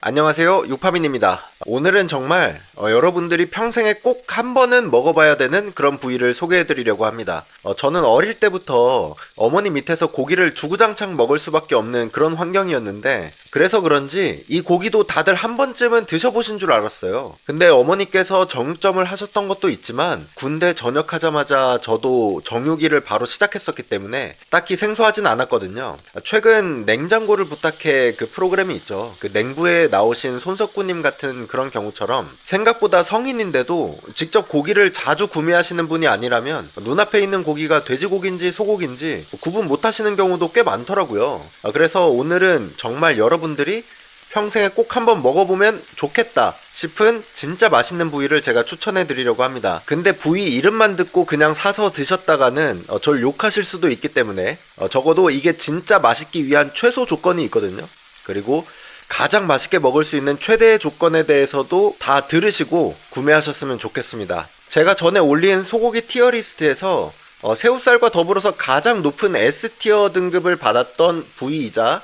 안녕하세요, 유파민입니다. 오늘은 정말 여러분들이 평생에 꼭 한 번은 먹어봐야 되는 그런 부위를 소개해드리려고 합니다. 저는 어릴 때부터 어머니 밑에서 고기를 주구장창 먹을 수밖에 없는 그런 환경이었는데, 그래서 그런지 이 고기도 다들 한 번쯤은 드셔보신 줄 알았어요. 근데 어머니께서 정육점을 하셨던 것도 있지만 군대 전역하자마자 저도 정육일을 바로 시작했었기 때문에 딱히 생소하진 않았거든요. 최근 냉장고를 부탁해 그 프로그램이 있죠. 그 냉부에 나오신 손석구님 같은 그런 경우처럼 생각보다 성인인데도 직접 고기를 자주 구매하시는 분이 아니라면 눈앞에 있는 고기가 돼지고기인지 소고기인지 구분 못하시는 경우도 꽤 많더라고요. 그래서 오늘은 정말 여러분들이 평생에 꼭 한번 먹어보면 좋겠다 싶은 진짜 맛있는 부위를 제가 추천해 드리려고 합니다. 근데 부위 이름만 듣고 그냥 사서 드셨다가는 절 욕하실 수도 있기 때문에 적어도 이게 진짜 맛있기 위한 최소 조건이 있거든요. 그리고 가장 맛있게 먹을 수 있는 최대의 조건에 대해서도 다 들으시고 구매하셨으면 좋겠습니다. 제가 전에 올린 소고기 티어리스트에서 새우살과 더불어서 가장 높은 S티어 등급을 받았던 부위이자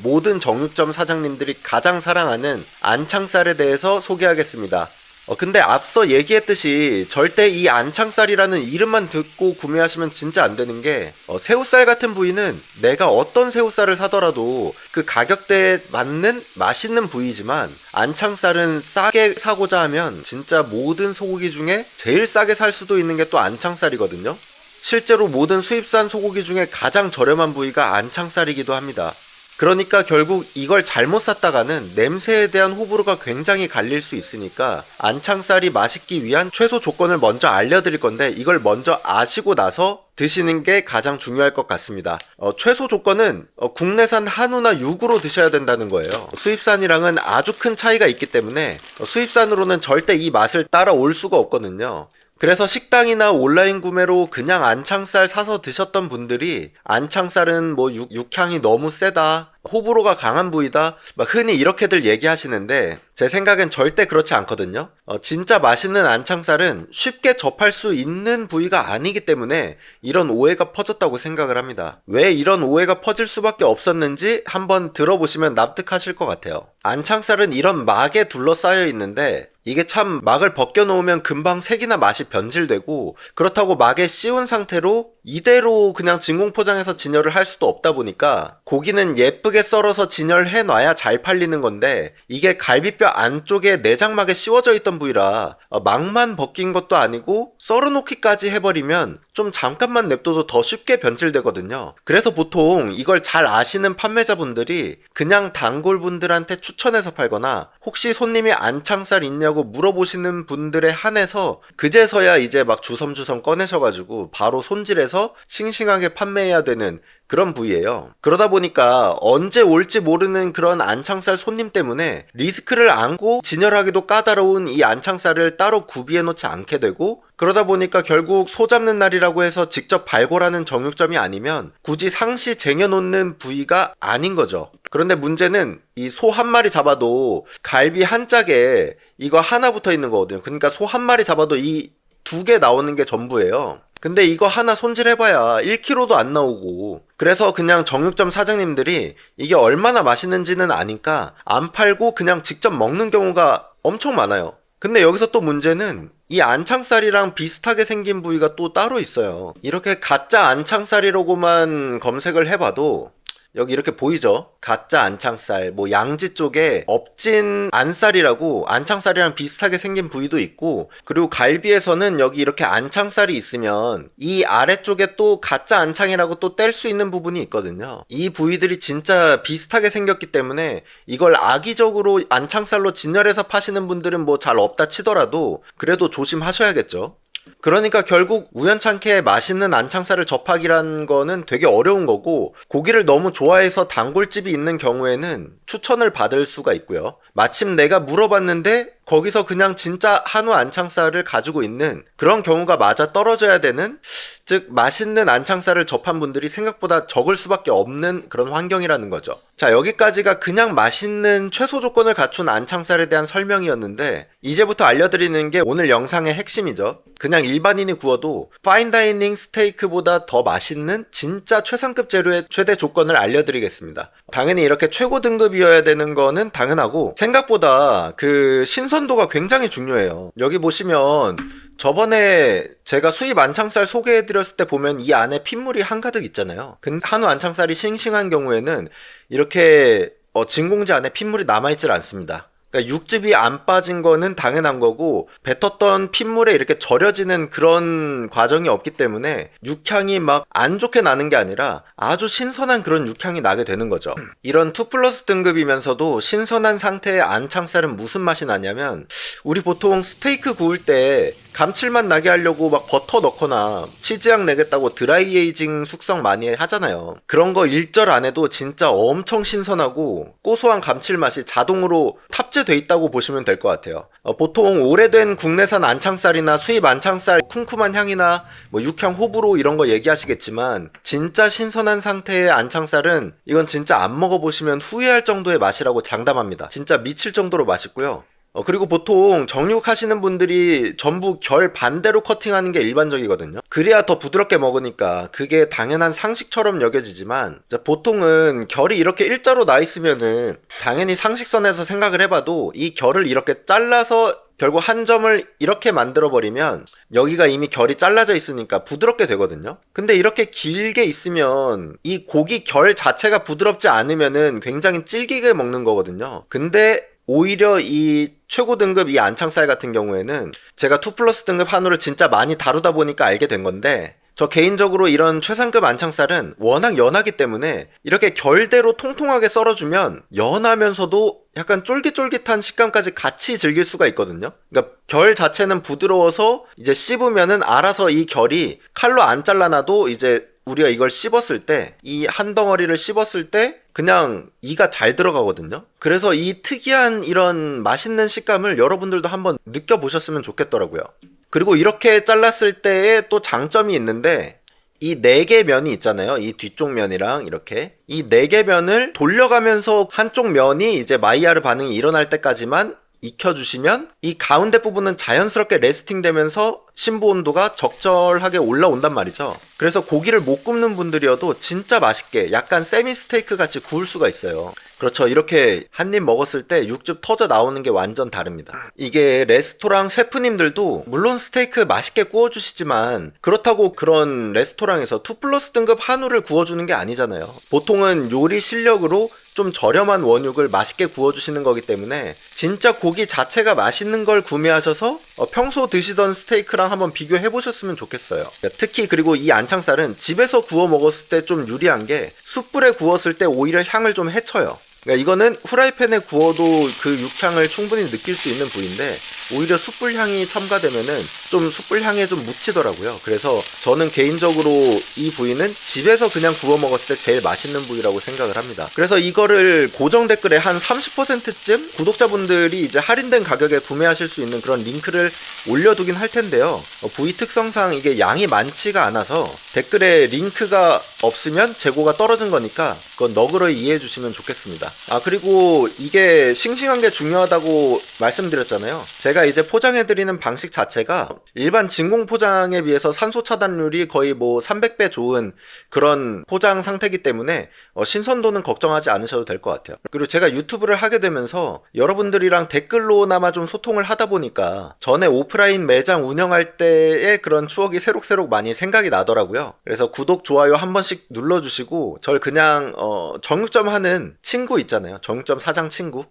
모든 정육점 사장님들이 가장 사랑하는 안창살에 대해서 소개하겠습니다. 근데 앞서 얘기했듯이 절대 이 안창살이라는 이름만 듣고 구매하시면 진짜 안 되는 게, 새우살 같은 부위는 내가 어떤 새우살을 사더라도 그 가격대에 맞는 맛있는 부위지만, 안창살은 싸게 사고자 하면 진짜 모든 소고기 중에 제일 싸게 살 수도 있는 게 또 안창살이거든요. 실제로 모든 수입산 소고기 중에 가장 저렴한 부위가 안창살이기도 합니다. 그러니까 결국 이걸 잘못 샀다가는 냄새에 대한 호불호가 굉장히 갈릴 수 있으니까 안창살이 맛있기 위한 최소 조건을 먼저 알려드릴 건데, 이걸 먼저 아시고 나서 드시는 게 가장 중요할 것 같습니다. 최소 조건은 국내산 한우나 육으로 드셔야 된다는 거예요. 수입산이랑은 아주 큰 차이가 있기 때문에 수입산으로는 절대 이 맛을 따라올 수가 없거든요. 그래서 식당이나 온라인 구매로 그냥 안창살 사서 드셨던 분들이 안창살은 뭐 육향이 너무 세다, 호불호가 강한 부위다, 막 흔히 이렇게들 얘기하시는데, 제 생각엔 절대 그렇지 않거든요. 진짜 맛있는 안창살은 쉽게 접할 수 있는 부위가 아니기 때문에 이런 오해가 퍼졌다고 생각을 합니다. 왜 이런 오해가 퍼질 수밖에 없었는지 한번 들어보시면 납득하실 것 같아요. 안창살은 이런 막에 둘러싸여 있는데, 이게 참 막을 벗겨놓으면 금방 색이나 맛이 변질되고, 그렇다고 막에 씌운 상태로 이대로 그냥 진공포장해서 진열을 할 수도 없다 보니까 고기는 예쁘게 썰어서 진열해 놔야 잘 팔리는 건데, 이게 갈비뼈 안쪽에 내장막에 씌워져 있던 부위라 막만 벗긴 것도 아니고 썰어놓기까지 해버리면 좀 잠깐만 냅둬도 더 쉽게 변질되거든요. 그래서 보통 이걸 잘 아시는 판매자분들이 그냥 단골분들한테 추천해서 팔거나, 혹시 손님이 안창살 있냐고 물어보시는 분들에 한해서 그제서야 이제 막 주섬주섬 꺼내셔가지고 바로 손질해서 싱싱하게 판매해야 되는 그런 부위예요. 그러다 보니까 언제 올지 모르는 그런 안창살 손님 때문에 리스크를 안고 진열하기도 까다로운 이 안창살을 따로 구비해 놓지 않게 되고, 그러다 보니까 결국 소 잡는 날이라고 해서 직접 발골하는 정육점이 아니면 굳이 상시 쟁여놓는 부위가 아닌 거죠. 그런데 문제는 이 소 한 마리 잡아도 갈비 한 짝에 이거 하나 붙어 있는 거거든요. 그러니까 소 한 마리 잡아도 이 두 개 나오는 게 전부예요. 근데 이거 하나 손질해봐야 1kg도 안 나오고, 그래서 그냥 정육점 사장님들이 이게 얼마나 맛있는지는 아니까 안 팔고 그냥 직접 먹는 경우가 엄청 많아요. 근데 여기서 또 문제는 이 안창살이랑 비슷하게 생긴 부위가 또 따로 있어요. 이렇게 가짜 안창살이라고만 검색을 해봐도 여기 이렇게 보이죠? 가짜 안창살, 뭐 양지 쪽에 업진 안살이라고 안창살이랑 비슷하게 생긴 부위도 있고, 그리고 갈비에서는 여기 이렇게 안창살이 있으면 이 아래쪽에 또 가짜 안창이라고 또 뗄 수 있는 부분이 있거든요. 이 부위들이 진짜 비슷하게 생겼기 때문에 이걸 악의적으로 안창살로 진열해서 파시는 분들은 뭐 잘 없다 치더라도 그래도 조심하셔야겠죠. 그러니까 결국 우연찮게 맛있는 안창살을 접하기란 거는 되게 어려운 거고, 고기를 너무 좋아해서 단골집이 있는 경우에는 추천을 받을 수가 있고요. 마침 내가 물어봤는데 거기서 그냥 진짜 한우 안창살을 가지고 있는 그런 경우가 맞아 떨어져야 되는, 즉 맛있는 안창살을 접한 분들이 생각보다 적을 수밖에 없는 그런 환경이라는 거죠. 자, 여기까지가 그냥 맛있는 최소 조건을 갖춘 안창살에 대한 설명이었는데, 이제부터 알려드리는 게 오늘 영상의 핵심이죠. 그냥 일반인이 구워도 파인다이닝 스테이크보다 더 맛있는 진짜 최상급 재료의 최대 조건을 알려드리겠습니다. 당연히 이렇게 최고 등급이어야 되는 거는 당연하고, 생각보다 그 신선도가 굉장히 중요해요. 여기 보시면 저번에 제가 수입 안창살 소개해드렸을 때 보면 이 안에 핏물이 한가득 있잖아요. 근데 한우 안창살이 싱싱한 경우에는 이렇게 진공지 안에 핏물이 남아있질 않습니다. 그러니까 육즙이 안 빠진 거는 당연한 거고, 뱉었던 핏물에 이렇게 절여지는 그런 과정이 없기 때문에 육향이 막 안 좋게 나는 게 아니라 아주 신선한 그런 육향이 나게 되는 거죠. 이런 2+ 등급이면서도 신선한 상태의 안창살은 무슨 맛이 나냐면, 우리 보통 스테이크 구울 때 감칠맛 나게 하려고 막 버터 넣거나 치즈향 내겠다고 드라이 에이징 숙성 많이 하잖아요. 그런 거 일절 안 해도 진짜 엄청 신선하고 고소한 감칠맛이 자동으로 탑재돼 있다고 보시면 될 것 같아요. 보통 오래된 국내산 안창살이나 수입 안창살 쿰쿰한 향이나 뭐 육향 호불호 이런 거 얘기하시겠지만, 진짜 신선한 상태의 안창살은 이건 진짜 안 먹어보시면 후회할 정도의 맛이라고 장담합니다. 진짜 미칠 정도로 맛있고요. 그리고 보통 정육하시는 분들이 전부 결 반대로 커팅하는 게 일반적이거든요. 그래야 더 부드럽게 먹으니까 그게 당연한 상식처럼 여겨지지만, 보통은 결이 이렇게 일자로 나 있으면은 당연히 상식선에서 생각을 해봐도 이 결을 이렇게 잘라서 결국 한 점을 이렇게 만들어버리면 여기가 이미 결이 잘라져 있으니까 부드럽게 되거든요. 근데 이렇게 길게 있으면 이 고기 결 자체가 부드럽지 않으면은 굉장히 질기게 먹는 거거든요. 근데 오히려 이 최고 등급 이 안창살 같은 경우에는 제가 2+ 등급 한우를 진짜 많이 다루다 보니까 알게 된 건데, 저 개인적으로 이런 최상급 안창살은 워낙 연하기 때문에 이렇게 결대로 통통하게 썰어주면 연하면서도 약간 쫄깃쫄깃한 식감까지 같이 즐길 수가 있거든요. 그러니까 결 자체는 부드러워서 이제 씹으면은 알아서 이 결이 칼로 안 잘라놔도 이제 우리가 이걸 씹었을 때, 이 한 덩어리를 씹었을 때 그냥 이가 잘 들어가거든요. 그래서 이 특이한 이런 맛있는 식감을 여러분들도 한번 느껴보셨으면 좋겠더라고요. 그리고 이렇게 잘랐을 때의 또 장점이 있는데, 이 4개 면이 있잖아요. 이 뒤쪽 면이랑 이렇게 이 4개 면을 돌려가면서 한쪽 면이 이제 마이야르 반응이 일어날 때까지만 익혀주시면 이 가운데 부분은 자연스럽게 레스팅 되면서 심부 온도가 적절하게 올라온단 말이죠. 그래서 고기를 못 굽는 분들이어도 진짜 맛있게 약간 세미 스테이크 같이 구울 수가 있어요. 그렇죠. 이렇게 한 입 먹었을 때 육즙 터져 나오는 게 완전 다릅니다. 이게 레스토랑 셰프님들도 물론 스테이크 맛있게 구워주시지만, 그렇다고 그런 레스토랑에서 2+ 등급 한우를 구워주는 게 아니잖아요. 보통은 요리 실력으로 좀 저렴한 원육을 맛있게 구워주시는 거기 때문에 진짜 고기 자체가 맛있는 걸 구매하셔서 평소 드시던 스테이크랑 한번 비교해 보셨으면 좋겠어요. 특히 그리고 이 안창살은 집에서 구워 먹었을 때 좀 유리한 게, 숯불에 구웠을 때 오히려 향을 좀 해쳐요. 그러니까 이거는 후라이팬에 구워도 그 육향을 충분히 느낄 수 있는 부위인데, 오히려 숯불 향이 첨가되면은 좀 숯불 향에 좀 묻히더라고요. 그래서 저는 개인적으로 이 부위는 집에서 그냥 구워 먹었을 때 제일 맛있는 부위라고 생각을 합니다. 그래서 이거를 고정 댓글에 한 30%쯤 구독자분들이 이제 할인된 가격에 구매하실 수 있는 그런 링크를 올려두긴 할 텐데요. 부위 특성상 이게 양이 많지가 않아서 댓글에 링크가 없으면 재고가 떨어진 거니까 그건 너그러이 이해해 주시면 좋겠습니다. 그리고 이게 싱싱한 게 중요하다고 말씀드렸잖아요. 제가 이제 포장해드리는 방식 자체가 일반 진공 포장에 비해서 산소 차단율이 거의 뭐 300배 좋은 그런 포장 상태이기 때문에 신선도는 걱정하지 않으셔도 될 것 같아요. 그리고 제가 유튜브를 하게 되면서 여러분들이랑 댓글로나마 좀 소통을 하다 보니까 전에 오프라인 매장 운영할 때의 그런 추억이 새록새록 많이 생각이 나더라고요. 그래서 구독, 좋아요 한 번씩 눌러주시고 절 그냥 정육점 하는 친구 있잖아요. 정육점 사장 친구.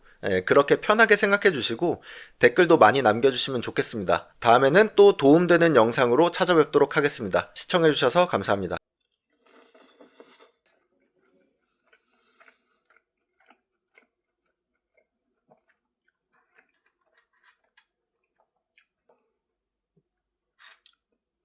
그렇게 편하게 생각해 주시고 댓글도 많이 남겨주시면 좋겠습니다. 다음에는 또 도움되는 영상으로 찾아뵙도록 하겠습니다. 시청해 주셔서 감사합니다.